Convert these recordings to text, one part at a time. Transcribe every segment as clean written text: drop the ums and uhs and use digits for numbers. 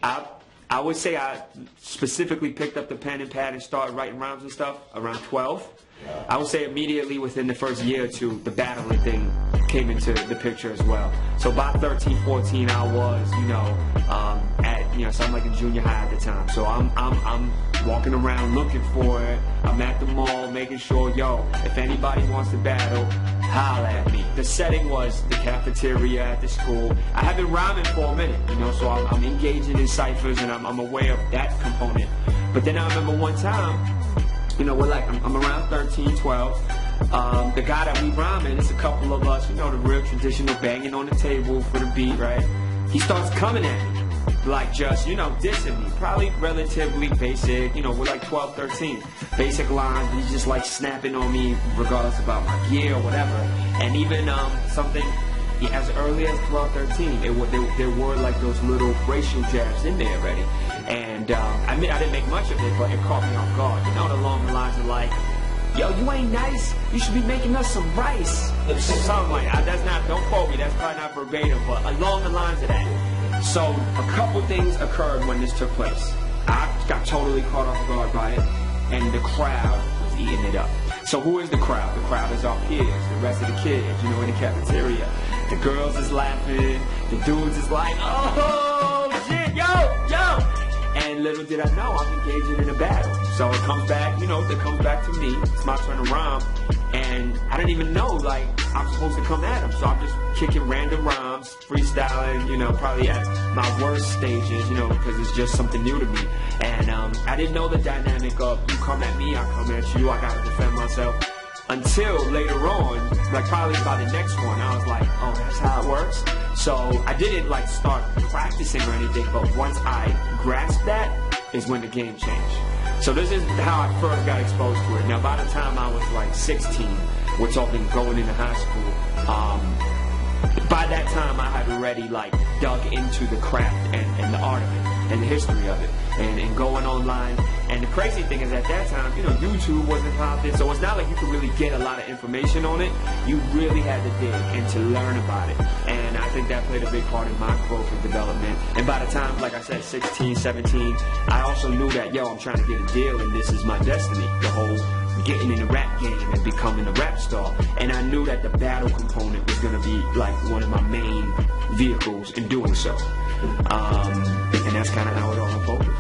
I would say I specifically picked up the pen and pad and started writing rhymes and stuff around 12. I would say immediately within the first year or two, the battling thing came into the picture as well. So by 13, 14, I was, so I'm like in junior high at the time. So I'm walking around looking for it. I'm at the mall making sure, if anybody wants to battle, holla at me. The setting was the cafeteria at the school. I have been rhyming for a minute, so I'm engaging in ciphers and I'm aware of that component. But then I remember one time, I'm around 13, 12. The guy that we rhyming, it's a couple of us, the real traditional banging on the table for the beat, right? He starts coming at me, dissing me. Probably relatively basic, we're like 12, 13. Basic lines, he's just like snapping on me regardless about my gear or whatever. And even something as early as 12, 13, there were like those little racial jabs in there already. And I didn't make much of it, but it caught me off guard. Along the lines of like, yo, you ain't nice, you should be making us some rice. Something like that. That's not, don't quote me, that's probably not verbatim, but along the lines of that. So a couple things occurred when this took place. I got totally caught off guard by it, and the crowd was eating it up. So who is the crowd? The crowd is our peers, the rest of the kids, in the cafeteria. The girls is laughing, the dudes is like, oh shit, yo! And little did I know, I'm engaging in a battle. So it comes back, it comes back to me. It's my turn to rhyme. And I didn't even know, I'm supposed to come at him. So I'm just kicking random rhymes, freestyling, probably at my worst stages, because it's just something new to me. And I didn't know the dynamic of you come at me, I come at you, I gotta defend myself. Until later on, probably by the next one, I was like, oh, that's how it works. So I didn't start practicing or anything, but once I grasped that is when the game changed. So this is how I first got exposed to it. Now by the time I was 16, we're talking going into high school, by that time I had already dug into the craft and the art of it and the history of it and going online. And the crazy thing is at that time, YouTube wasn't popping, so it's not like you could really get a lot of information on it. You really had to dig and to learn about it. And I think that played a big part in my growth and development. And by the time, like I said, 16, 17, I also knew that, I'm trying to get a deal and this is my destiny. The whole getting in the rap game and becoming a rap star. And I knew that the battle component was going to be one of my main vehicles in doing so. And that's kind of how it all unfolded.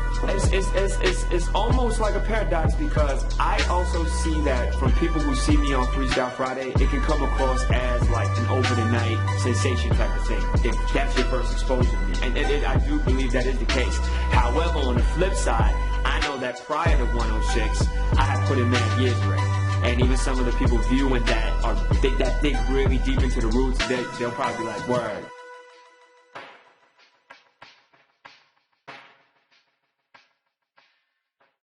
It's almost like a paradox because I also see that from people who see me on Freestyle Friday, it can come across as an over-the-night sensation type of thing, if that's your first exposure to me. And I do believe that is the case. However, on the flip side, I know that prior to 106, I had put in mad years already. And even some of the people viewing that dig really deep into the roots, they'll probably be like, word.